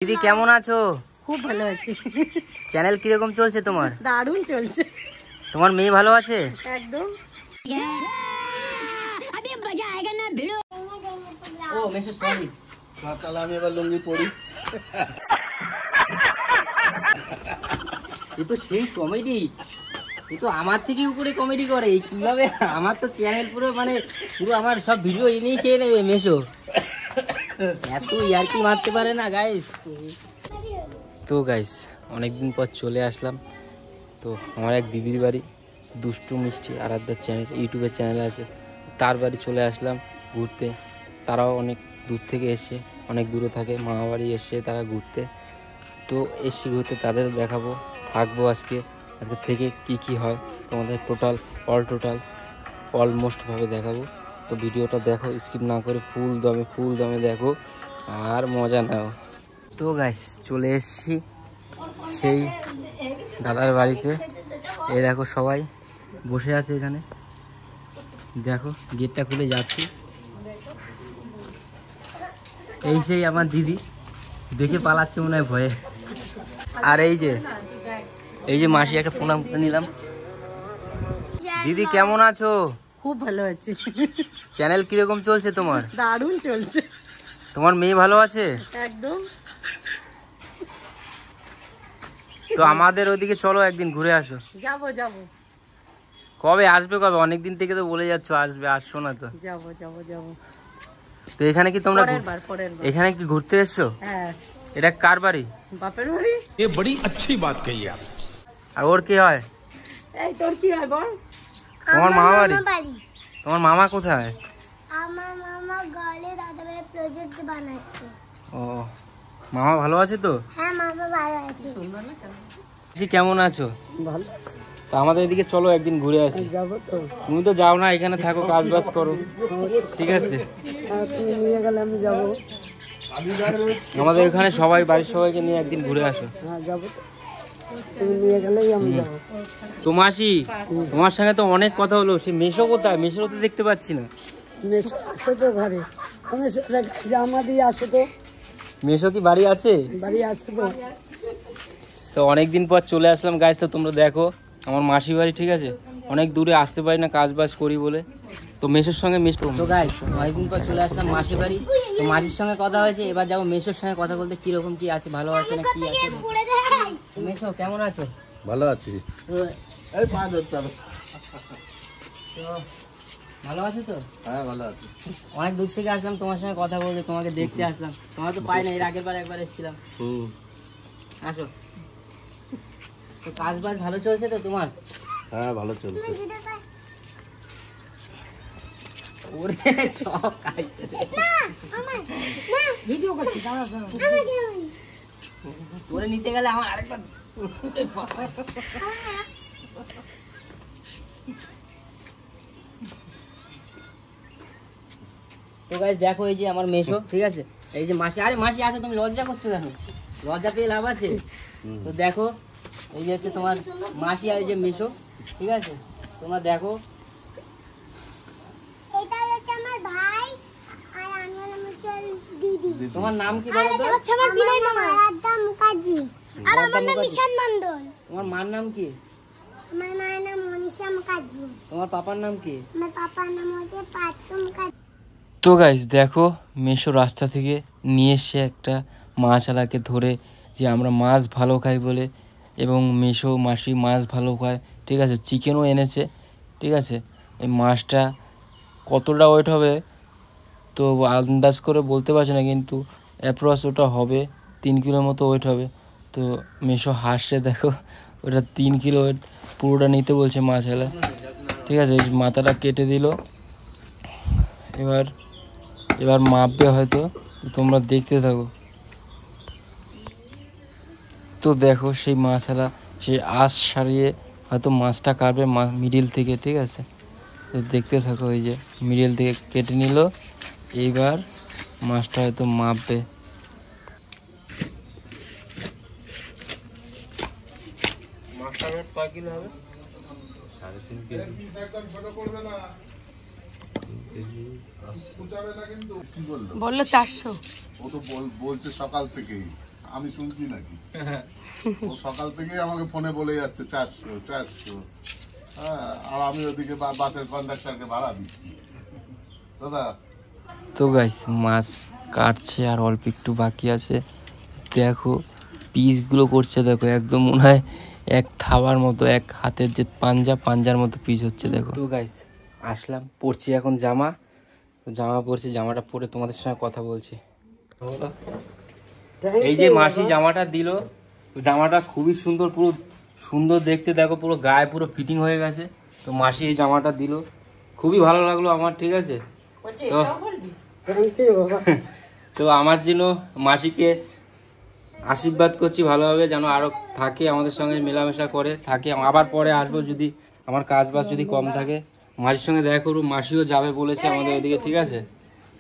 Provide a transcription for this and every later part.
দিদি কেমন আছো? খুব ভালো আছি। চ্যানেল কিরকম চলছে তোমার? দারুণ চলছে। তোমার মেয়ে ভালো আছে? একদম। ও মেসো সরি। তাহলে আমি এবার লুঙ্গি পরি। এ তো সেই কমেডি, এ তো আমার থেকে উপরে কমেডি করে। কিভাবে আমার তো চ্যানেল পুরো মানে পুরো আমার সব ভিডিও এনেই খেয়ে নেবে মেসো। এত ইয়ার্কি মারতে পারে না গাইস। তো গাইস অনেকদিন পর চলে আসলাম। তো আমার এক দিদির বাড়ি, দুষ্টু মিষ্টি আরাধ্যার চ্যানেল, ইউটিউবের চ্যানেল আছে, তার বাড়ি চলে আসলাম ঘুরতে। তারাও অনেক দূর থেকে এসে, অনেক দূরে থাকে, মামা বাড়ি এসে তারা ঘুরতে। তো এসে ঘুরতে তাদের দেখাবো, থাকবো আজকে থেকে কি কি হয় তোমাদের টোটাল অলমোস্টভাবে দেখাবো। তো ভিডিওটা দেখো, স্কিপ না করে ফুল দমে দেখো আর মজা নাও। তো গাইস চলে এসেছি সেই দাদার বাড়িতে। এই দেখো সবাই বসে আছে এখানে, দেখো গেটটা খুলে যাচ্ছি। এই সেই আমার দিদি, দেখে পালাচ্ছে মনে হয় ভয়ে। আর এই যে মাসি, একটা প্রণাম করে নিলাম। দিদি কেমন আছো? খুব ভালো আছি। চ্যানেল কিরকম চলছে তোমার? দারুণ চলছে। তোমার মেয়ে ভালো আছে? একদম। তো আমাদের ওদিকে চলো, একদিন ঘুরে আসো। যাবো। কবে আসবে? কবে? অনেকদিন থেকে তো বলে যাচ্ছ আসবে, আসছো না তো। যাবো। তো এখানে কি তোমরা পরের বার। এখানে কি ঘুরতে এসছো? হ্যাঁ। এটা কার বাড়ি? বাপের বাড়ি। ये बड़ी अच्छी बात कही आप। আর ওর কি হয়? এই তোর কি হয় বল? তোমার মামা বাড়ি? তোমার মামা কোথায়? আমার মামা গলে দাদাভাই প্রজেক্ট বানাচ্ছে। ও, মামা ভালো আছে তো? হ্যাঁ মামা ভালো আছে। কেমন আছো? ভালো আছে। তো আমাদের এদিকে চলো, একদিন ঘুরে আসি। যাবো তো। তুমি তো যাও না, এখানে থাকো, কাজ বাজ করো, ঠিক আছে? তুমি নিয়ে গেলে আমি যাবো। আমাদের এখানে সবাই, বাড়ির সবাইকে নিয়ে একদিন ঘুরে আসো। হ্যাঁ যাবো তো, তুমি নিয়ে গেলেই আমি যাবো। তো মাসি, তোমার সঙ্গে তো অনেক কথা হলো, সে মেশো কোথায়? মেশো তো দেখতে পাচ্ছি না। মেশো আছে তো ঘরে, আমি জামা দিয়ে আসো তো। মেশো কি বাড়ি আছে? বাড়ি আছে তো। তো অনেকদিন পর চলে আসলাম গাইস। তো তোমরা দেখো আমার মাসি বাড়ি, ঠিক আছে? অনেক দূরে আসতে পারি না, কাজ বাজ করি বলে। তো মেশোর সঙ্গে মিশতো। তো গাইস অনেকদিন পর চলে আসলাম মাসি বাড়ি। তো মাসির সঙ্গে কথা হয়েছে, এবার যাবো মেশোর সঙ্গে কথা বলতে, কিরকম কি আছে, ভালো আছে না কি আছে। মেশো কেমন আছো? ভালো আছি। তো এই পা ধরতে হবে। তো ভালো আছো তো? হ্যাঁ ভালো আছি। অনেক দূর থেকে আসলাম তোমার সঙ্গে কথা বলতে, তোমাকে দেখতে আসলাম। তোমার তো পাই না, এর আগের বার একবার এসেছিলাম। আসো। তো কাজ বাজ ভালো চলছে তো তোমার? হ্যাঁ ভালো চলছে। ওরে সব খাইছে। ভিডিও করছি, দাঁড়া। তোরে নিতে গেলে আমার আরেকবার। তো গাইস দেখো, এই যে আমার মেশো, ঠিক আছে? এই যে মাসি। আরে মাসি আসো, তুমি লজ্জা করছো কেন? লজ্জা পেয়ে লাভ আছে? তো দেখো এই যে হচ্ছে তোমার মাসি আর এই যে মেশো, ঠিক আছে? তোমরা দেখো। এটা হচ্ছে আমার ভাই আর আমি হলাম হচ্ছে দিদি। তোমার নাম কি বলো তো? হচ্ছে আমার বিনয় মামা আরাধ্যা মুখার্জি। আর আমার নাম ঈশান মণ্ডল। তোমার মার নাম কি? আমার মায়ের নাম মনীষা মুখার্জি। তোমার পাপার নাম কি? আমার পাপার নাম হচ্ছে পার্থ মুখার্জি। তো গাইস দেখো, মেশো রাস্তা থেকে নিয়ে এসছে একটা মাছওয়ালাকে ধরে, যে আমরা মাছ ভালো খাই বলে, এবং মেশো মাসি মাছ ভালো খায়, ঠিক আছে? চিকেনও এনেছে, ঠিক আছে? এই মাছটা কতটা ওয়েট হবে তো আন্দাজ করে বলতে পারছি না, কিন্তু অ্যাপ্রক্স ওটা হবে 3 কিলোর মতো ওয়েট হবে। তো মেশো হাসছে, দেখো ওটা 3 কিলো ওয়েট, পুরোটা নিতে বলছে মাছওয়ালা, ঠিক আছে? এই মাথাটা কেটে দিল, এবার মাপবে হয়তো, তোমরা দেখতে থাকো। তো দেখো সেই মাছওয়ালা সে আঁশ সারিয়ে হয়তো মাছটা কাটবে মিডিল থেকে, ঠিক আছে? তো দেখতে থাকো, এই যে মিডিল থেকে কেটে নিল, এইবার মাছটা হয়তো মাপবে। মাছটা কয় কিলো হবে? 3.5 কেজি। বললো 400। ও তো বলছে সকাল থেকেই আমি শুনছি নাকি? ও সকাল থেকে আমাকে ফোনে বলে যাচ্ছে 400 হ্যাঁ, আর আমি ওদিকে বাসের কন্ডাক্টরকে ভাড়া দিচ্ছি দাদা। তো গাইস মাছ কাটছে আর অল্প একটু বাকি আছে। দেখো পিসগুলো করছে, দেখো একদম মনে হয় এক থাবার মতো, এক হাতের যে পাঞ্জার মতো পিস হচ্ছে দেখো। তো গাইস আসলাম, পরছি এখন জামা পরছি, জামাটা পরে তোমাদের সঙ্গে কথা বলছি। এই যে মাসি জামাটা দিল, জামাটা খুবই সুন্দর, পুরো সুন্দর দেখতে, দেখো পুরো গায়ে পুরো ফিটিং হয়ে গেছে। তো মাসি এই জামাটা দিল, খুবই ভালো লাগলো আমার, ঠিক আছে। তো তো আমার জন্য মাসিকে আশীর্বাদ করছি ভালোভাবে, যেন আরো থাকে আমাদের সঙ্গে মেলামেশা করে থাকে। আবার পরে আসবো যদি আমার কাজ বাজ যদি কম থাকে, মাসির সঙ্গে দেখা করবো, মাসিও যাবে বলেছে আমাদের ওদিকে, ঠিক আছে।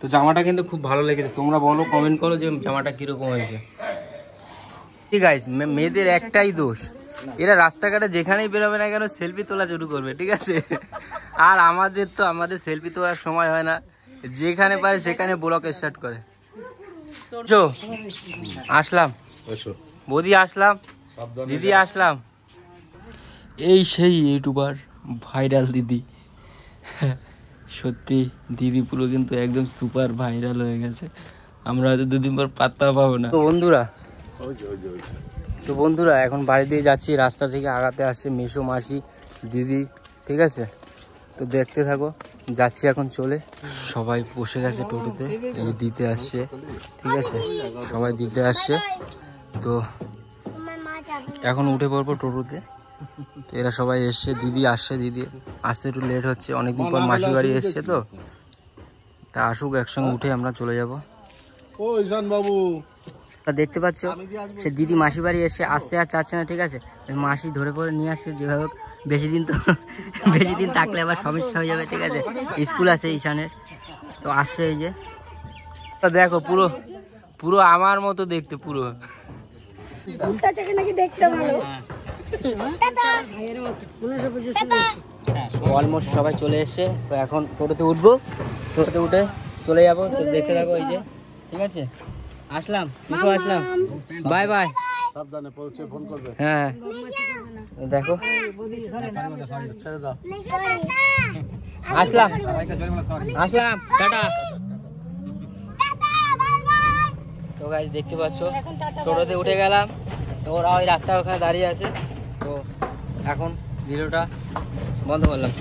তো জামাটা কিন্তু খুব ভালো লেগেছে, তোমরা বলো, কমেন্ট করো যে জামাটা কিরকম হয়েছে। ঠিক আছে, মেয়েদের একটাই দোষ, এরা রাস্তাঘাটে যেখানেই বেরোবে না কেন সেলফি তোলা শুরু করবে, ঠিক আছে। আর আমাদের সেলফি তোলার সময় হয় না, যেখানে পারে সেখানে ব্লগ স্টার্ট করে। আসলাম বৌদি, আসলাম দিদি, আসলাম। এই সেই ইউটিউবার ভাইরাল দিদি, সত্যি দিদি পুরো কিন্তু একদম সুপার ভাইরাল হয়ে গেছে, আমরা হয়তো দুদিন পর পাত্তা পাবো না। তো বন্ধুরা এখন বাড়ি দিয়ে যাচ্ছি, রাস্তা থেকে আগাতে আসছে মেসো, মাসি, দিদি, ঠিক আছে। তো দেখতে থাকো, যাচ্ছি এখন চলে। সবাই বসে গেছে টোটোতে, এই দিতে আসছে, ঠিক আছে, সবাই দিতে আসছে। তো এখন উঠে পড়বো টোটোতে। তো এরা সবাই এসছে, দিদি আসছে, দিদি আসতে একটু লেট হচ্ছে, অনেকদিন পর মাসি বাড়ি এসছে, তো তা আসুক, একসঙ্গে উঠে আমরা চলে যাব। ও ঈশান বাবু, দেখতে পাচ্ছ সে দিদি মাসি বাড়ি এসে আসতে আর চাচ্ছে না, ঠিক আছে। মাসি ধরে পড়ে নিয়ে আসছে যেভাবে হোক, বেশি দিন থাকলে আবার সমস্যা হয়ে যাবে, ঠিক আছে। স্কুল আছে ঈশানের, তো আসছে এই যে। দেখো পুরো আমার মতো দেখতে, পুরো অলমোস্ট সবাই চলে এসছে। তো এখন টোটোতে উঠবো, টোটোতে উঠে চলে যাবো। তো দেখতে থাকো এই যে, ঠিক আছে। আসলাম, বাই বাই, সাবধানে পৌঁছে ফোন করবে। হ্যাঁ দেখো আসলাম, টাটা। তো গাইস দেখতে পাচ্ছ টোটোতে উঠে গেলাম, তো ওরা ওই রাস্তার ওখানে দাঁড়িয়ে আছে। তো এখন ভিডিওটা বন্ধ করলাম।